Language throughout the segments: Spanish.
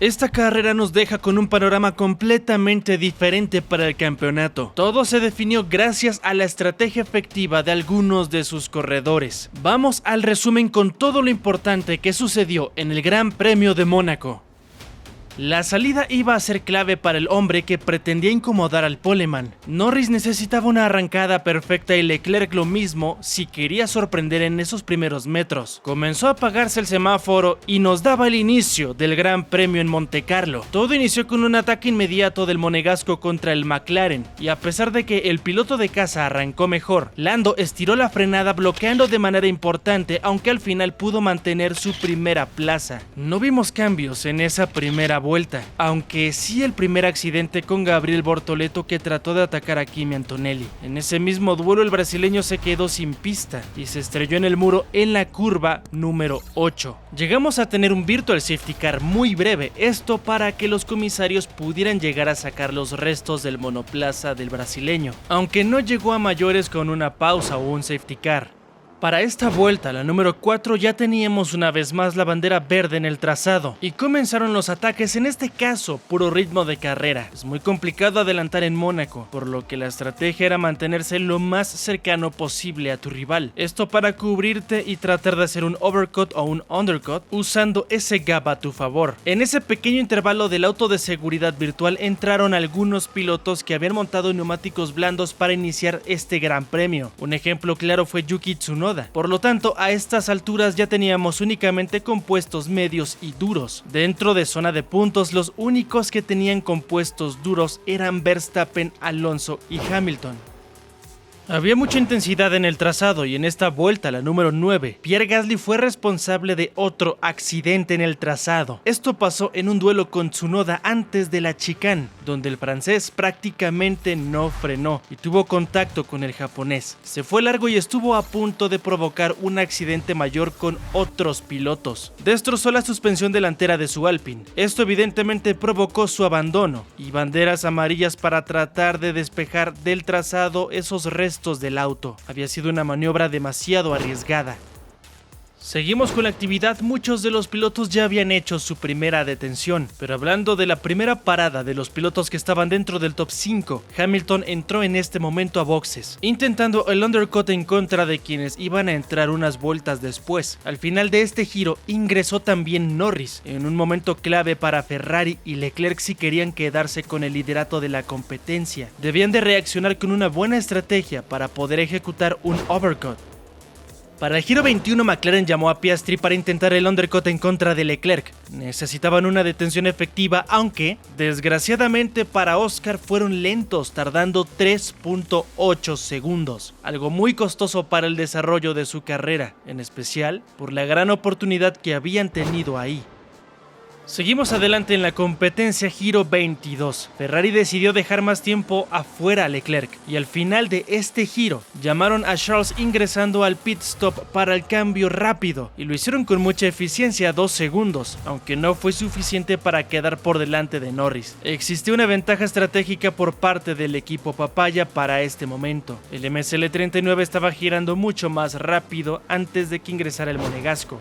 Esta carrera nos deja con un panorama completamente diferente para el campeonato. Todo se definió gracias a la estrategia efectiva de algunos de sus corredores. Vamos al resumen con todo lo importante que sucedió en el Gran Premio de Mónaco. La salida iba a ser clave para el hombre que pretendía incomodar al poleman. Norris necesitaba una arrancada perfecta y Leclerc lo mismo si quería sorprender en esos primeros metros. Comenzó a apagarse el semáforo y nos daba el inicio del Gran Premio en Montecarlo. Todo inició con un ataque inmediato del monegasco contra el McLaren, y a pesar de que el piloto de casa arrancó mejor, Lando estiró la frenada bloqueando de manera importante, aunque al final pudo mantener su primera plaza. No vimos cambios en esa primera vuelta, aunque sí el primer accidente con Gabriel Bortoleto, que trató de atacar a Kimi Antonelli. En ese mismo duelo el brasileño se quedó sin pista y se estrelló en el muro en la curva número 8. Llegamos a tener un virtual safety car muy breve, esto para que los comisarios pudieran llegar a sacar los restos del monoplaza del brasileño, aunque no llegó a mayores con una pausa o un safety car. Para esta vuelta, la número 4, ya teníamos una vez más la bandera verde en el trazado y comenzaron los ataques, en este caso puro ritmo de carrera. Es muy complicado adelantar en Mónaco, por lo que la estrategia era mantenerse lo más cercano posible a tu rival. Esto para cubrirte y tratar de hacer un overcut o un undercut usando ese gap a tu favor. En ese pequeño intervalo del auto de seguridad virtual entraron algunos pilotos que habían montado neumáticos blandos para iniciar este gran premio. Un ejemplo claro fue Yuki Tsunoda. Por lo tanto, a estas alturas ya teníamos únicamente compuestos medios y duros. Dentro de zona de puntos, los únicos que tenían compuestos duros eran Verstappen, Alonso y Hamilton. Había mucha intensidad en el trazado y en esta vuelta, la número 9, Pierre Gasly fue responsable de otro accidente en el trazado. Esto pasó en un duelo con Tsunoda antes de la chicane, donde el francés prácticamente no frenó y tuvo contacto con el japonés. Se fue largo y estuvo a punto de provocar un accidente mayor con otros pilotos. Destrozó la suspensión delantera de su Alpine. Esto evidentemente provocó su abandono y banderas amarillas para tratar de despejar del trazado esos restos del auto. Había sido una maniobra demasiado arriesgada. Seguimos con la actividad. Muchos de los pilotos ya habían hecho su primera detención, pero hablando de la primera parada de los pilotos que estaban dentro del top 5, Hamilton entró en este momento a boxes, intentando el undercut en contra de quienes iban a entrar unas vueltas después. Al final de este giro ingresó también Norris, en un momento clave para Ferrari y Leclerc si querían quedarse con el liderato de la competencia. Debían de reaccionar con una buena estrategia para poder ejecutar un overcut. Para el giro 21, McLaren llamó a Piastri para intentar el undercut en contra de Leclerc. Necesitaban una detención efectiva, aunque, desgraciadamente para Oscar, fueron lentos, tardando 3.8 segundos. Algo muy costoso para el desarrollo de su carrera, en especial por la gran oportunidad que habían tenido ahí. Seguimos adelante en la competencia giro 22. Ferrari decidió dejar más tiempo afuera a Leclerc y al final de este giro llamaron a Charles ingresando al pit stop para el cambio rápido y lo hicieron con mucha eficiencia, 2 segundos, aunque no fue suficiente para quedar por delante de Norris. Existió una ventaja estratégica por parte del equipo Papaya para este momento. El MSL39 estaba girando mucho más rápido antes de que ingresara el monegasco.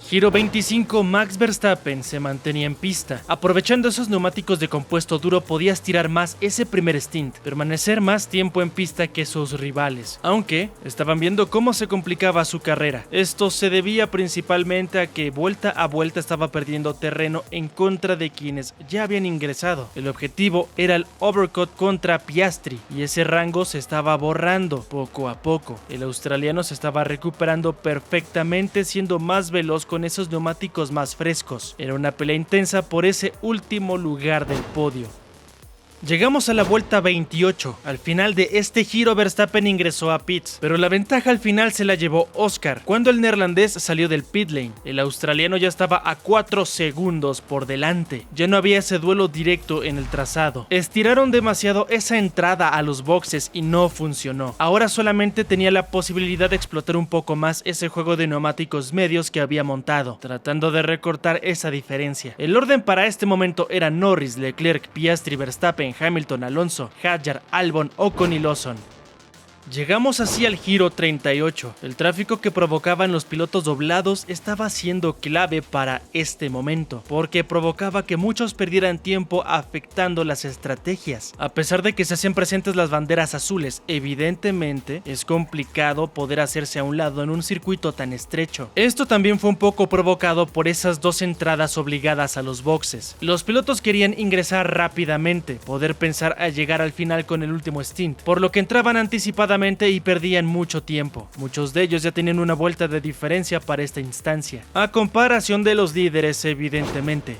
Giro 25, Max Verstappen se mantenía en pista. Aprovechando esos neumáticos de compuesto duro podía estirar más ese primer stint, permanecer más tiempo en pista que sus rivales, aunque estaban viendo cómo se complicaba su carrera. Esto se debía principalmente a que vuelta a vuelta estaba perdiendo terreno en contra de quienes ya habían ingresado. El objetivo era el overcut contra Piastri y ese rango se estaba borrando poco a poco. El australiano se estaba recuperando perfectamente, siendo más veloz con esos neumáticos más frescos. Era una pelea intensa por ese último lugar del podio. Llegamos a la vuelta 28. Al final de este giro Verstappen ingresó a pits, pero la ventaja al final se la llevó Oscar cuando el neerlandés salió del pit lane. El australiano ya estaba a 4 segundos por delante. Ya no había ese duelo directo en el trazado. Estiraron demasiado esa entrada a los boxes y no funcionó. Ahora solamente tenía la posibilidad de explotar un poco más ese juego de neumáticos medios que había montado, tratando de recortar esa diferencia. El orden para este momento era Norris, Leclerc, Piastri, Verstappen, Hamilton, Alonso, Hadjar, Albon, Ocon y Lawson. Llegamos así al giro 38. El tráfico que provocaban los pilotos doblados estaba siendo clave para este momento, porque provocaba que muchos perdieran tiempo afectando las estrategias. A pesar de que se hacen presentes las banderas azules, evidentemente es complicado poder hacerse a un lado en un circuito tan estrecho. Esto también fue un poco provocado por esas dos entradas obligadas a los boxes. Los pilotos querían ingresar rápidamente, poder pensar a llegar al final con el último stint, por lo que entraban anticipadamente y perdían mucho tiempo. Muchos de ellos ya tenían una vuelta de diferencia para esta instancia, a comparación de los líderes evidentemente.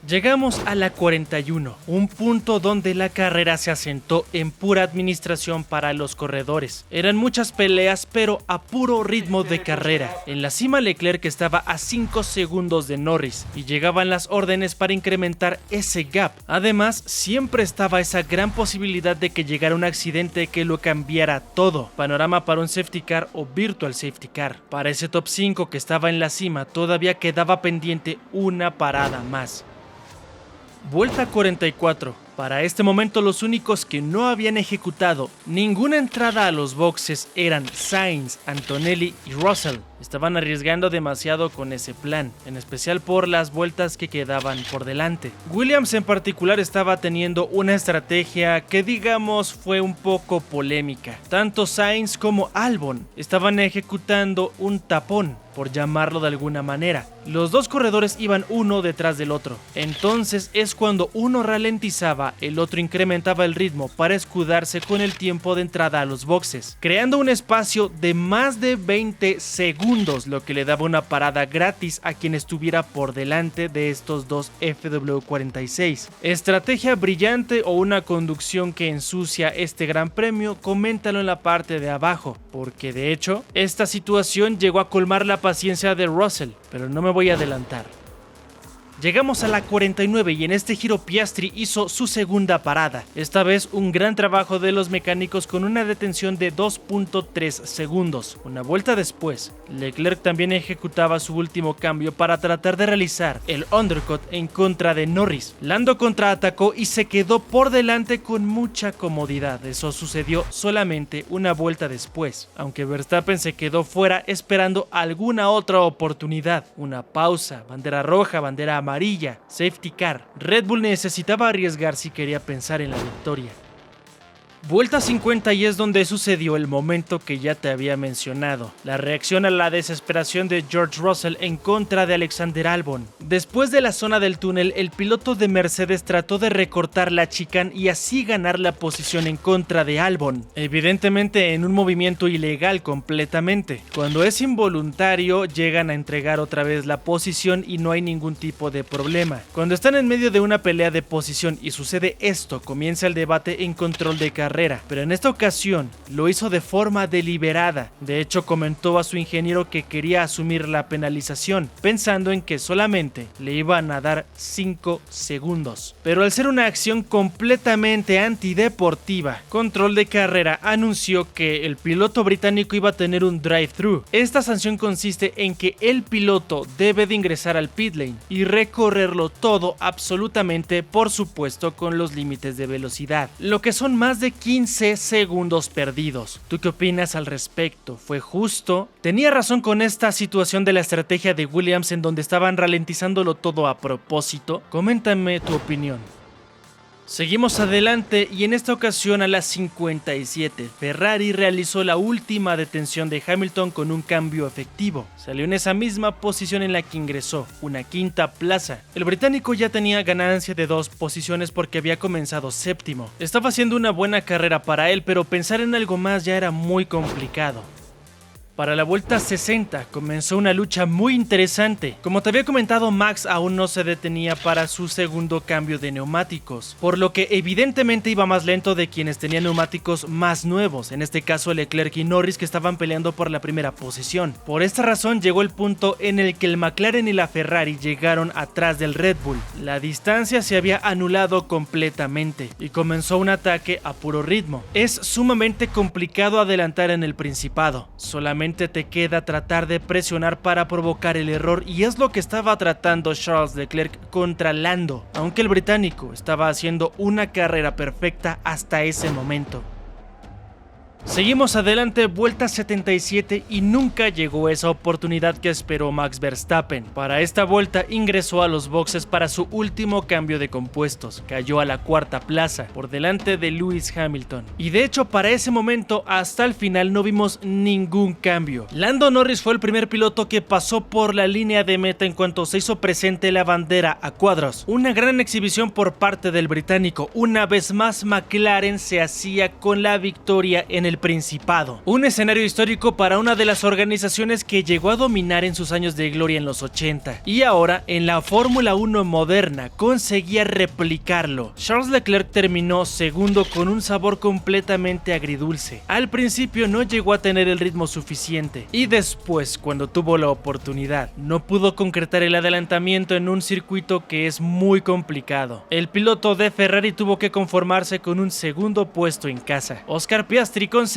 Llegamos a la 41, un punto donde la carrera se asentó en pura administración para los corredores. Eran muchas peleas, pero a puro ritmo de carrera. En la cima Leclerc estaba a 5 segundos de Norris y llegaban las órdenes para incrementar ese gap. Además, siempre estaba esa gran posibilidad de que llegara un accidente que lo cambiara todo. Panorama para un safety car o virtual safety car. Para ese top 5 que estaba en la cima todavía quedaba pendiente una parada más. Vuelta 44. Para este momento los únicos que no habían ejecutado ninguna entrada a los boxes eran Sainz, Antonelli y Russell. Estaban arriesgando demasiado con ese plan, en especial por las vueltas que quedaban por delante. Williams en particular estaba teniendo una estrategia que digamos fue un poco polémica. Tanto Sainz como Albon estaban ejecutando un tapón, por llamarlo de alguna manera. Los dos corredores iban uno detrás del otro. Entonces es cuando uno ralentizaba, el otro incrementaba el ritmo para escudarse con el tiempo de entrada a los boxes, creando un espacio de más de 20 segundos, lo que le daba una parada gratis a quien estuviera por delante de estos dos FW46. Estrategia brillante o una conducción que ensucia este gran premio, coméntalo en la parte de abajo, porque de hecho esta situación llegó a colmar la paciencia de Russell, pero no me voy a adelantar. Llegamos a la 49 y en este giro Piastri hizo su segunda parada. Esta vez un gran trabajo de los mecánicos con una detención de 2.3 segundos. Una vuelta después, Leclerc también ejecutaba su último cambio para tratar de realizar el undercut en contra de Norris. Lando contraatacó y se quedó por delante con mucha comodidad. Eso sucedió solamente una vuelta después, aunque Verstappen se quedó fuera esperando alguna otra oportunidad. Una pausa, bandera roja, bandera amarilla, safety car. Red Bull necesitaba arriesgar si quería pensar en la victoria. Vuelta 50 y es donde sucedió el momento que ya te había mencionado, la reacción a la desesperación de George Russell en contra de Alexander Albon. Después de la zona del túnel, el piloto de Mercedes trató de recortar la chicane y así ganar la posición en contra de Albon, evidentemente en un movimiento ilegal completamente. Cuando es involuntario, llegan a entregar otra vez la posición y no hay ningún tipo de problema. Cuando están en medio de una pelea de posición y sucede esto, comienza el debate en control de carrera, pero en esta ocasión lo hizo de forma deliberada. De hecho, comentó a su ingeniero que quería asumir la penalización, pensando en que solamente le iban a dar 5 segundos. Pero al ser una acción completamente antideportiva, Control de Carrera anunció que el piloto británico iba a tener un drive-thru. Esta sanción consiste en que el piloto debe de ingresar al pit lane y recorrerlo todo absolutamente, por supuesto con los límites de velocidad, lo que son más de 15 segundos perdidos. ¿Tú qué opinas al respecto? ¿Fue justo? ¿Tenía razón con esta situación de la estrategia de Williams en donde estaban ralentizándolo todo a propósito? Coméntame tu opinión. Seguimos adelante y en esta ocasión a las 57, Ferrari realizó la última detención de Hamilton con un cambio efectivo. Salió en esa misma posición en la que ingresó, una quinta plaza. El británico ya tenía ganancia de 2 posiciones porque había comenzado séptimo. Estaba haciendo una buena carrera para él, pero pensar en algo más ya era muy complicado. Para la vuelta 60 comenzó una lucha muy interesante. Como te había comentado, Max aún no se detenía para su segundo cambio de neumáticos, por lo que evidentemente iba más lento de quienes tenían neumáticos más nuevos, en este caso Leclerc y Norris, que estaban peleando por la primera posición. Por esta razón llegó el punto en el que el McLaren y la Ferrari llegaron atrás del Red Bull. La distancia se había anulado completamente y comenzó un ataque a puro ritmo. Es sumamente complicado adelantar en el Principado, solamente te queda tratar de presionar para provocar el error, y es lo que estaba tratando Charles Leclerc contra Lando, aunque el británico estaba haciendo una carrera perfecta hasta ese momento. Seguimos adelante, vuelta 77 y nunca llegó esa oportunidad que esperó Max Verstappen. Para esta vuelta ingresó a los boxes para su último cambio de compuestos, cayó a la cuarta plaza por delante de Lewis Hamilton. Y de hecho para ese momento hasta el final no vimos ningún cambio. Lando Norris fue el primer piloto que pasó por la línea de meta en cuanto se hizo presente la bandera a cuadros. Una gran exhibición por parte del británico. Una vez más McLaren se hacía con la victoria en el Principado. Un escenario histórico para una de las organizaciones que llegó a dominar en sus años de gloria en los 80 y ahora en la Fórmula 1 moderna conseguía replicarlo. Charles Leclerc terminó segundo con un sabor completamente agridulce. Al principio no llegó a tener el ritmo suficiente y después, cuando tuvo la oportunidad, no pudo concretar el adelantamiento en un circuito que es muy complicado. El piloto de Ferrari tuvo que conformarse con un segundo puesto en casa. Oscar Piastri conseguía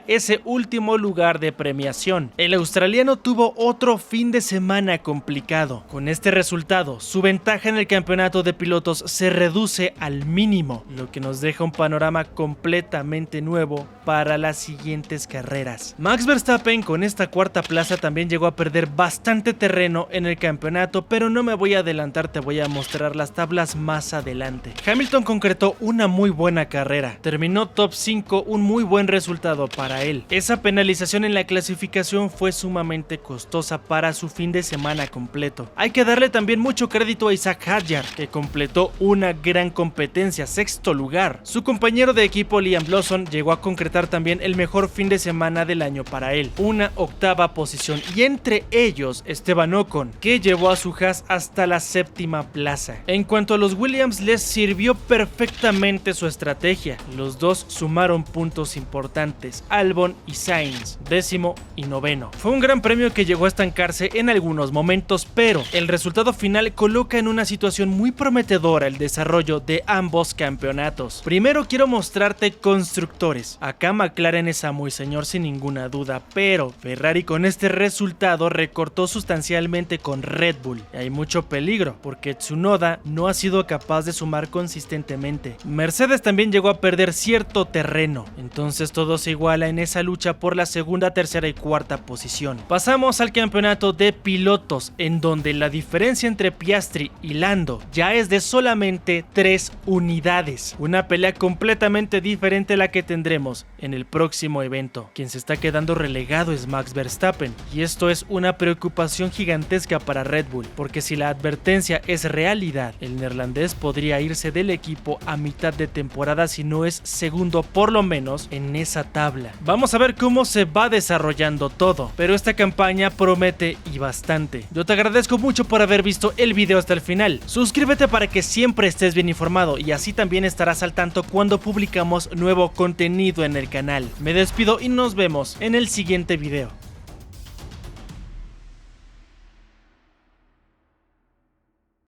ese último lugar de premiación. El australiano tuvo otro fin de semana complicado. Con este resultado, su ventaja en el campeonato de pilotos se reduce al mínimo, lo que nos deja un panorama completamente nuevo para las siguientes carreras. Max Verstappen con esta cuarta plaza también llegó a perder bastante terreno en el campeonato, pero no me voy a adelantar, te voy a mostrar las tablas más adelante. Hamilton concretó una muy buena carrera, terminó top 5, un muy buen resultado para él. Esa penalización en la clasificación fue sumamente costosa para su fin de semana completo. Hay que darle también mucho crédito a Isaac Hadjar, que completó una gran competencia, sexto lugar. Su compañero de equipo Liam Lawson llegó a concretar también el mejor fin de semana del año para él, una octava posición, y entre ellos Esteban Ocon, que llevó a su Haas hasta la séptima plaza. En cuanto a los Williams, les sirvió perfectamente su estrategia. Los dos sumaron puntos importantes, Albon y Sainz, décimo y noveno. Fue un gran premio que llegó a estancarse en algunos momentos, pero el resultado final coloca en una situación muy prometedora el desarrollo de ambos campeonatos. Primero quiero mostrarte constructores. Acá McLaren es amo y señor sin ninguna duda, pero Ferrari con este resultado recortó sustancialmente con Red Bull. Y hay mucho peligro, porque Tsunoda no ha sido capaz de sumar consistentemente. Mercedes también llegó a perder cierto terreno, entonces todo se iguala en esa lucha por la segunda, tercera y cuarta posición. Pasamos al campeonato de pilotos, en donde la diferencia entre Piastri y Lando ya es de solamente 3 unidades. Una pelea completamente diferente a la que tendremos en el próximo evento. Quien se está quedando relegado es Max Verstappen, y esto es una preocupación gigantesca para Red Bull, porque si la advertencia es realidad, el neerlandés podría irse del equipo a mitad de temporada si no es segundo por lo menos en esa tabla. Vamos a ver cómo se va desarrollando todo, pero esta campaña promete y bastante. Yo te agradezco mucho por haber visto el video hasta el final. Suscríbete para que siempre estés bien informado y así también estarás al tanto cuando publicamos nuevo contenido en el canal. Me despido y nos vemos en el siguiente video.